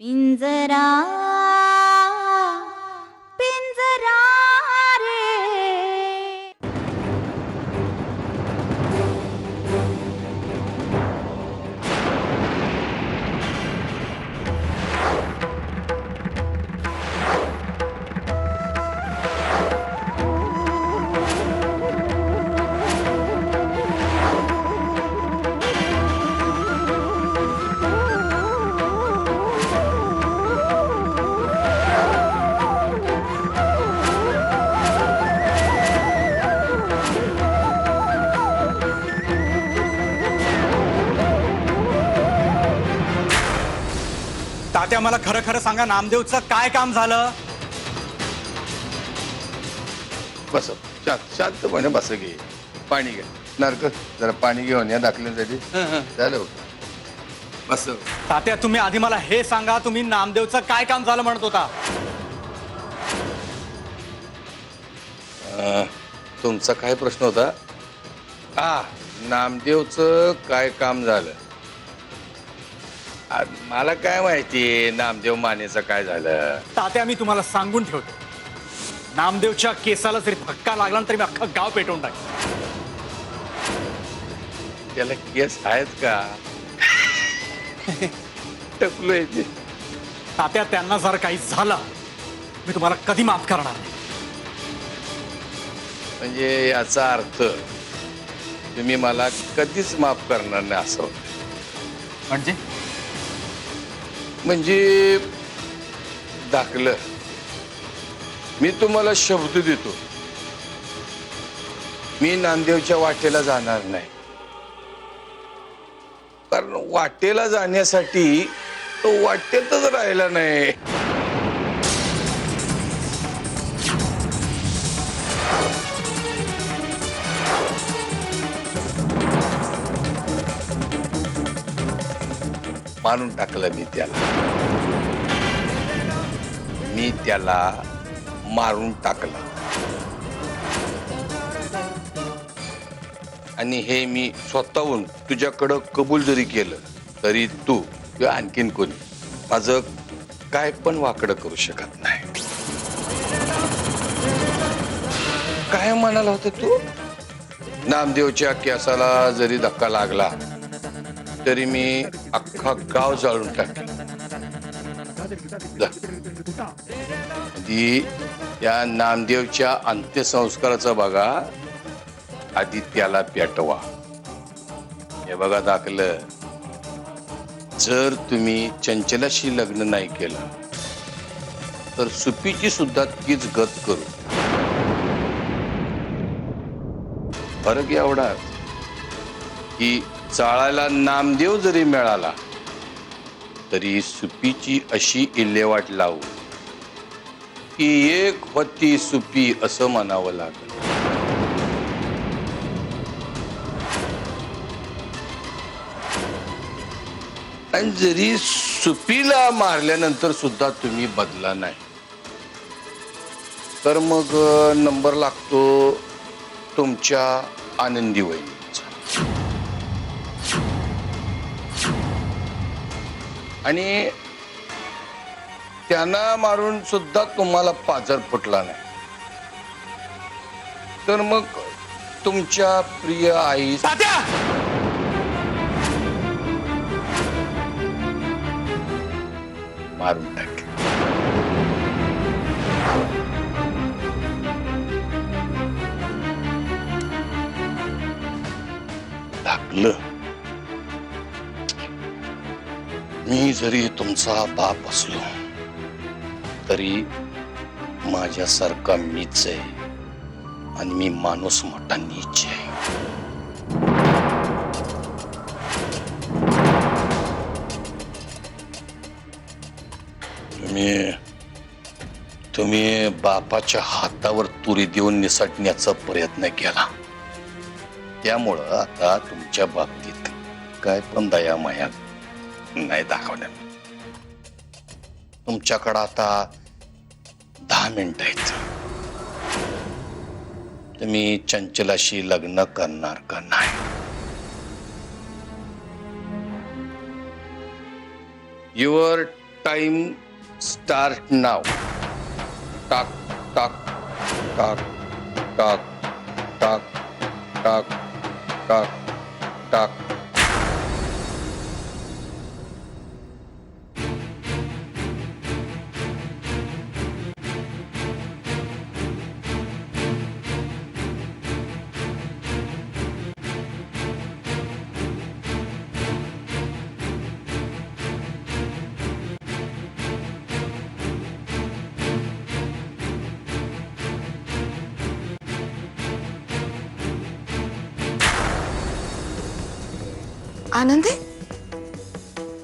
पिंजरा पिंजरा रे. तात्या मला खरं खरं सांगा, नामदेवचं काय काम झालं? बस शांतपणे बस घे, पाणी घे. नारक जरा पाणी घेऊन या दाखल्यासाठी. झालं बस. तात्या तुम्ही आधी मला हे सांगा, तुम्ही नामदेवचं काय काम झालं म्हणत होता? तुमचा काय प्रश्न होता? नामदेवचं काय काम झालं? मला काय माहिती नामदेव मानेचं काय झालं. तात्या मी तुम्हाला सांगून ठेवतो, नामदेवच्या केसाला जरी धक्का लागला तरी मी अख्खं गाव पेटवून टाकेन. त्याला केस आहेत का? टकलोय ते. तात्या त्यांना जर काही झालं मी तुम्हाला कधी माफ करणार नाही. म्हणजे याचा अर्थ तुम्ही मला कधीच माफ करणार नाही असं होतं. म्हणजे दाखलं मी तुम्हाला शब्द देतो, मी नामदेवच्या वाटेला जाणार नाही. कारण वाटेला जाण्यासाठी तो वाटेतच राहिला नाही. मारून टाकलं मी त्याला मारून टाकलं. आणि हे मी स्वतःहून तुझ्याकडं कबूल जरी केलं तरी तू किंवा आणखीन कोणी माझं काय पण वाकडं करू शकत नाही. काय म्हणाला होता तू? नामदेवच्या केसाला जरी धक्का लागला तरी मी अख्खा गाव जाळून टाकेन. आधी या नामदेवच्या अंत्यसंस्काराचा बघा, आधी त्याला पेटवा. हे बघा दाखलं, जर तुम्ही चंचलाशी लग्न नाही केलं तर सुपीची सुद्धा तीच गत करू. फरक एवढाच की चाळायला नामदेव जरी मिळाला तरी सुपीची अशी इल्हेवाट लावू की एक होती सुपी असं म्हणावं लागलं. आणि जरी सुपीला मारल्यानंतर सुद्धा तुम्ही बदला नाही तर मग नंबर लागतो तुमच्या आनंदी वहिनीचा. आणि त्यांना मारून सुद्धा तुम्हाला पाजर फुटला नाही तर मग तुमच्या प्रिय आई तात्या मारून टाकली. टाकलं. मी जरी तुमचा बाप असलो तरी माझ्यासारखा मीच आहे आणि मी माणूस मोठा नीच आहे. तुम्ही बापाच्या हातावर तुरी देऊन निसटण्याचा प्रयत्न केला, त्यामुळं आता तुमच्या बाबतीत काय पण दया माया नाही दाखवल्या. तुमच्याकडं आता 10 मिनिटं आहेत. तुम्ही चंचलाशी लग्न करणार का नाही? Your टाइम स्टार्ट नाव. टाक टाक टाक टाक टाक टाक टाक टाक. आनंदी,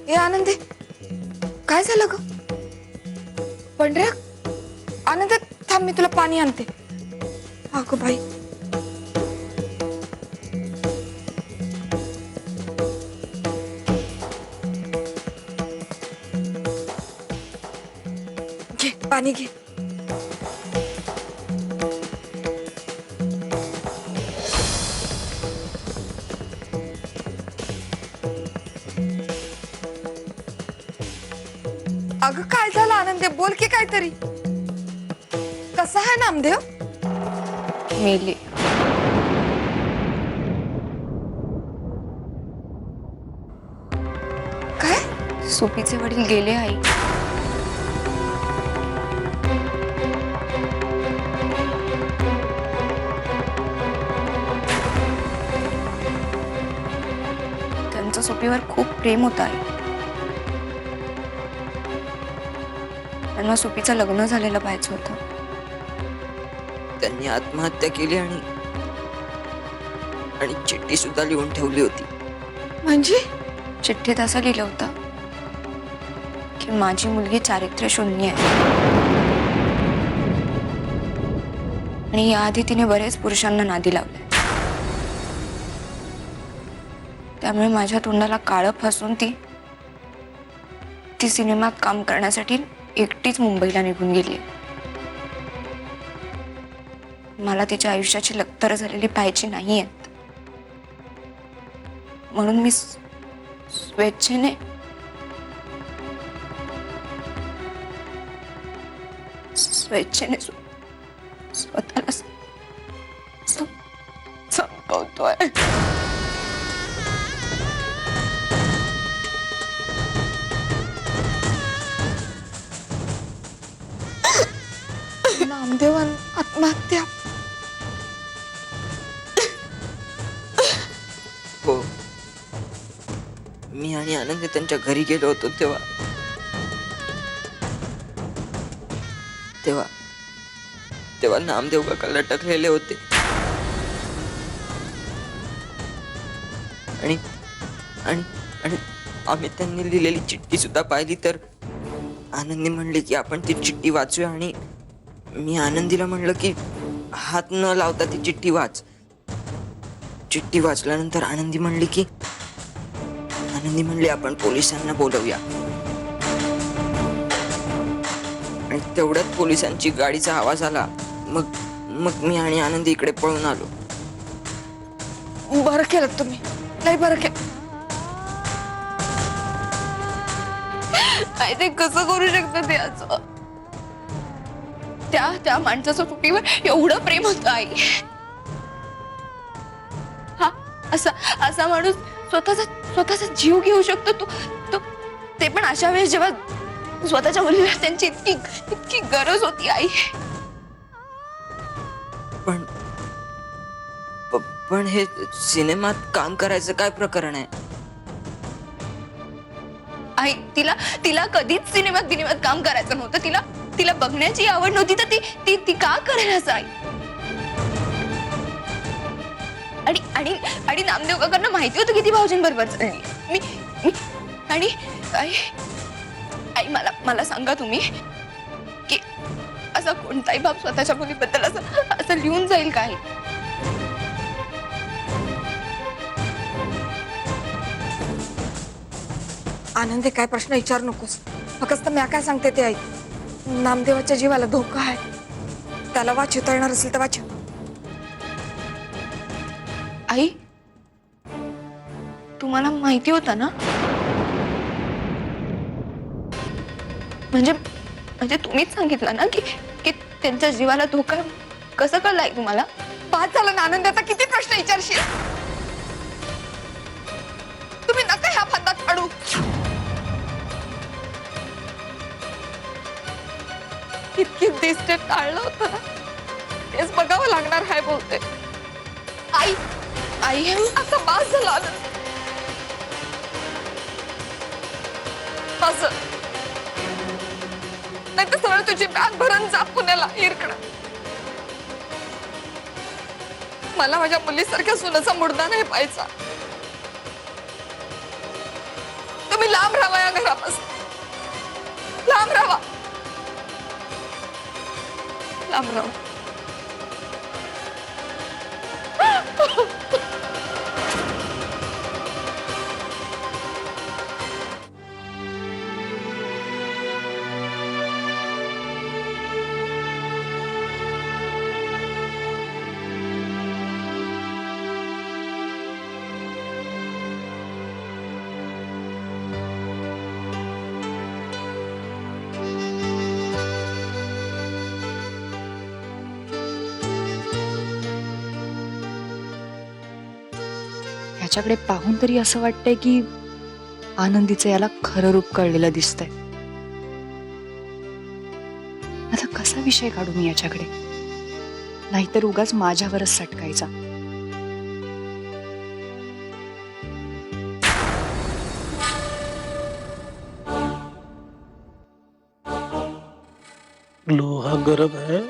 ए आनंदी, काय झालं ग? पंढऱ्या, आनंद थांब, मी तुला पाणी आणते. अगं बाई, घे पाणी घे. अगं काय झालं आनंदे, बोल की काहीतरी. कसा आहे नामदेव? मेले. काय? सोपीचे वडील गेले आई. त्यांचं सोपीवर खूप प्रेम होत आहे. त्यांना सोपीचं लग्न झालेलं पाहिजे होतं. त्यांनी आत्महत्या केली आणि चिठ्ठी सुद्धा लिहून ठेवली होती. म्हणजे चिठ्ठीत असं लिहिलं होतं की माझी मुलगी चारित्र्य शून्य आहे आणि याआधी तिने बरेच पुरुषांना नादी लावले. त्यामुळे माझ्या तोंडाला काळं फासून ती सिनेमात काम करण्यासाठी एकटीच मुंबईला निघून गेली. मला तिच्या आयुष्याची लक्तर झालेली पाहायची नाहीये, म्हणून मी स्वेच्छेने स्वतःला संपवतोय. नामदेव आत्महत्या. हो, मी आणि आनंद त्यांच्या घरी गेलो होतो तेव्हा नामदेव काका लटकलेले होते आणि आम्ही त्यांनी लिहिलेली चिठ्ठी सुद्धा पाहिली. तर आनंदी म्हणले की आपण ती चिठ्ठी वाचूया आणि मी आनंदीला म्हणलं की हात न लावता ती चिठ्ठी वाच. चिठ्ठी वाचल्यानंतर आनंदी म्हणली आपण पोलिसांना बोलवूया. आणि तेवढ्यात पोलिसांची गाडीचा आवाज आला. मग मी आणि आनंदी इकडे पळून आलो. बरं केलं तुम्ही, लय बरं केलं. ते कसं करू शकतं ते असं? त्या माणसाचं सुट्टीवर एवढं प्रेम होतं आई. हा असा माणूस स्वतःचा जीव घेऊ शकतो तो ते पण अशा वेळेस जेव्हा स्वतःच्या मुलीला त्यांची इतकी गरज होती आई. पण हे सिनेमात काम करायचं काय प्रकरण आहे आई? तिला कधीच सिनेमात काम करायचं नव्हतं. तिला बघण्याची आवड नव्हती तर ती का करेल असं आई? आणि नामदेव काकांना माहिती होतं किती भाऊजींबरोबर चालली मी आणि आई मला सांगा तुम्ही की असा कोणताही बाप स्वतःच्या मुलीबद्दल असं लिहून जाईल काय? आनंदी, काय प्रश्न विचारू नकोस. फक्त मी काय सांगते ते ऐक. नामदेवाच्या जीवाला धोका आहे. त्याला वाचवता येणार असेल तर वाचव. आई, तुम्हाला माहिती होतं ना? म्हणजे तुम्हीच सांगितलं ना की की त्यांच्या जीवाला धोका कसं कळलाय तुम्हाला? बाद झालं ना आनंदाचा किती प्रश्न विचारशील? तुम्ही नका ह्या फंदात पडू. इतकी दिसते टाळलं होतं ना, तेच बघावं लागणार आहे बोलते. आई आई आता बास झाला आनंद. असं नाही तर सरळ तुझी बॅग भरून जा पुण्याला इरकडं. मला माझ्या मुलीसारख्या सुनाचा मुर्दा नाही पाहायचा. तुम्ही लांब राहा या घरापासून. लांब राहा, लांब राहा. ह्याच्याकडे पाहून तरी असं वाटतंय की आनंदीचं याला खरं रूप कळलेलं दिसतंय. आता कसा विषय काढू मी याच्याकडे, नाहीतर उगाच माझ्यावरच सटकायचा. लोहा गर्म है,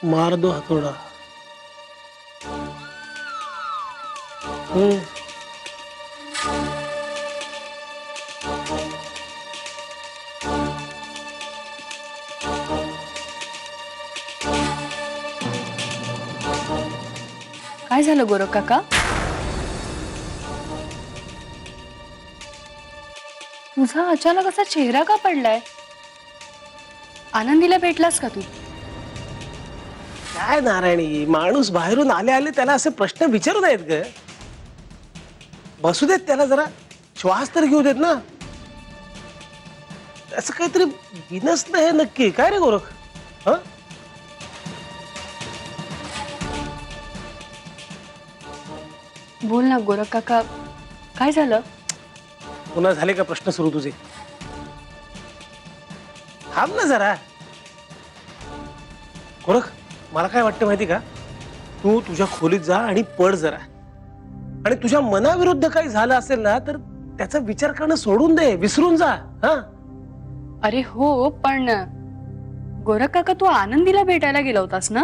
मार दो हथौड़ा. काय झालं गोरख काका? तुझा अचानक असा चेहरा का पडलाय? आनंदीला भेटलास का तू? काय नारायणी, माणूस बाहेरून आले आले त्याला असे प्रश्न विचारू नयेत ग. बसू देत त्याला, जरा श्वास तर घेऊ देत ना. असं काहीतरी बिनसलं हे नक्की काय रे गोरख? हा, बोल ना गोरख काका, काय झालं? पुन्हा झाले का प्रश्न सुरू तुझे? थांब ना जरा. गोरख, मला काय वाटतं माहिती का, तू तुझ्या खोलीत जा आणि पड जरा. आणि तुझ्या मनाविरुद्ध काही झालं असेल ना तर त्याचा विचार करणं सोडून दे, विसरून जा. हा, अरे हो, पण गोरख काका तू आनंदीला भेटायला गेला होतास ना?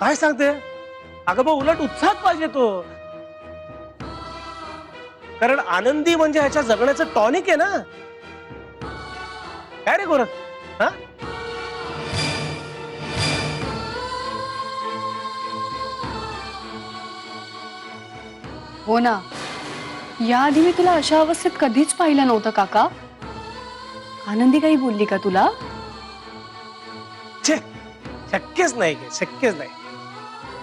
काय सांगते? अगं बा, उलट उत्साहात पाहिजे तो. कारण आनंदी म्हणजे ह्याच्या जगण्याचं टॉनिक आहे ना. काय रे गोरख? हा, हो ना, याआधी मी तुला अशा अवस्थेत कधीच पाहिलं नव्हतं काका. आनंदी काही बोलली का तुला? छे, शक्यच नाही गे, शक्यच नाही.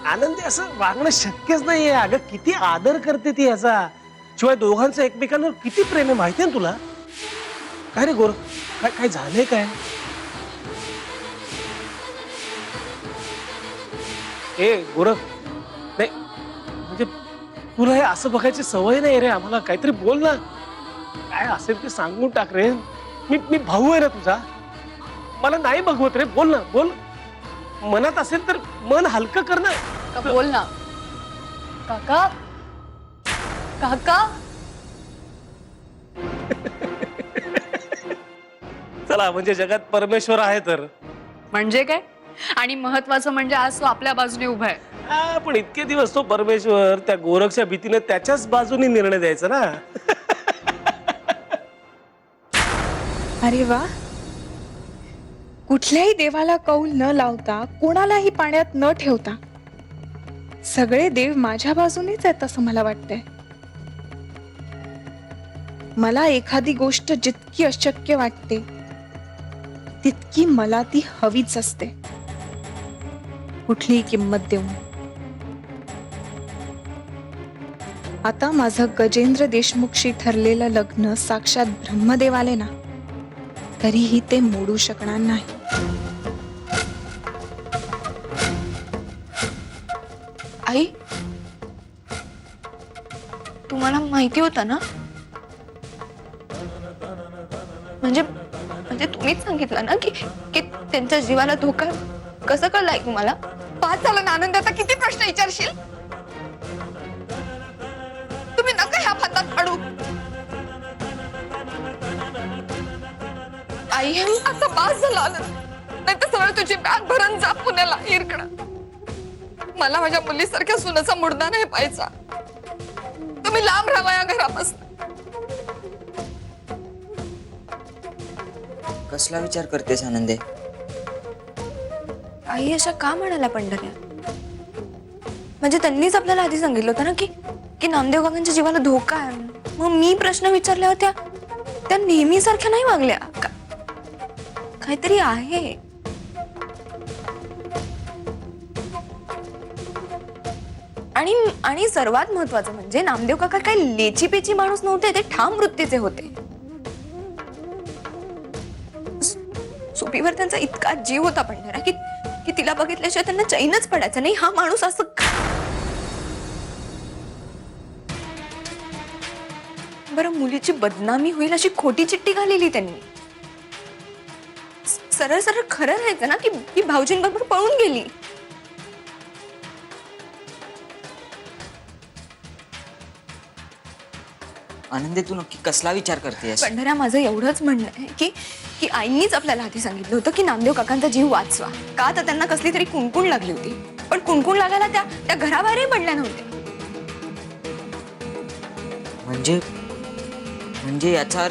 आनंदी असं वागणं शक्यच नाहीये. अगं किती आदर करते ती याचा. शिवाय दोघांचं एकमेकांवर किती प्रेम आहे माहितीये ना तुला. काय रे गोरख, काय काय झालंय काय? ए गोरख, नाही म्हणजे तुला हे असं बघायची सवय नाही रे आम्हाला. काहीतरी बोल ना. काय असेल ते सांगून टाक रे. मी भाऊ आहे ना तुझा. मला नाही बघवत रे. बोल ना, बोल. मनात असेल तर मन हलकं कर ना. बोल ना काका. काका, चला, म्हणजे जगात परमेश्वर आहे तर. म्हणजे काय? आणि महत्वाचं म्हणजे आज तो आपल्या बाजूने उभा आहे. हा, पण इतके दिवस तो परमेश्वर त्या गोरखच्या भीतीने त्याच्याच बाजूने निर्णय द्यायचा ना. अरे वा, कुठल्याही देवाला कौल न लावता, कोणालाही पाण्यात न ठेवता सगळे देव माझ्या बाजूनेच आहेत असं मला वाटतंय. मला एखादी गोष्ट जितकी अशक्य वाटते तितकी मला ती हवीच असते, कुठलीही किंमत देऊन. आता माझं गजेंद्र देशमुखशी ठरलेलं लग्न साक्षात ब्रह्मदेव आले ना तरीही ते मोडू शकणार नाही. आई, तुम्हाला माहिती होतं ना? म्हणजे म्हणजे तुम्हीच सांगितलं ना की की त्यांच्या जीवाला धोका. कसं कळलंय तुम्हाला? पाच झालं ना आनंद, आता किती प्रश्न विचारशील? तुम्ही नका ह्या फातात पडू. आई, आता पास झाला आनंद, नाही तर सरळ तुझी बॅग भरून जा पुण्याला इरकडं. मला माझ्या मुलीसारख्या सुनाचा मुडदा नाही पाहायचा. तुम्ही लांब राहा या घरापासून. कसला विचार करतेस आनंदे? आई अशा का म्हणाल्या पंढऱ्या? म्हणजे त्यांनीच आपल्याला आधी सांगितलं होतं ना की की नामदेव काकांच्या जीवाला धोका आहे. मग मी प्रश्न विचारल्या होत्या त्या नेहमीसारख्या नाही वागल्या. काहीतरी आहे. आणि आणि सर्वात महत्वाचं म्हणजे नामदेव काका काही लेचीपेची माणूस नव्हते, ते ठाम वृत्तीचे होते. सोपीवर त्यांचा इतका जीव होता पंढरा की की तिला बघितल्याशिवाय त्यांना चैनच पडायचं नाही. हा माणूस असं बरं, मुलीची बदनामी होईल अशी खोटी चिठ्ठी घालेली त्यांनी. सरळ सरळ खरं राहायचं ना की भाऊजींबरोबर पळून गेली. आनंदे, तू नक्की कसला विचार करतेस? पंढरा, माझं एवढंच म्हणणं आहे की की आईनीच आपल्याला आधी सांगितलं होतं की नामदेव काकांचा जीव वाचवा. का तर त्यांना कसली तरी कुणकुण लागली होती. पण कुणकुण लागायला त्या घराबाहेरही पडल्या नव्हत्या. म्हणजे याचा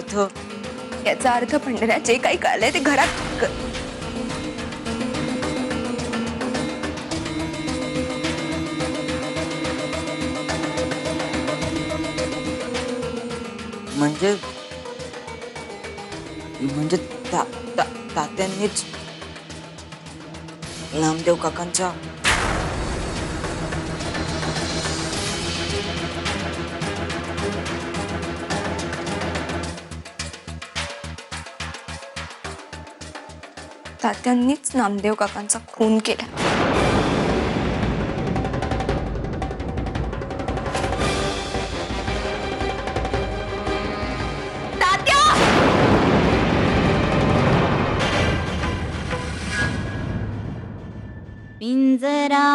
अर्थ पंढऱ्या, जे काही कळलंय ते घरात म्हणजे तात्यांनीच नामदेव काकांचा तात्यांनीच नामदेव काकांचा खून केला. पिंजरा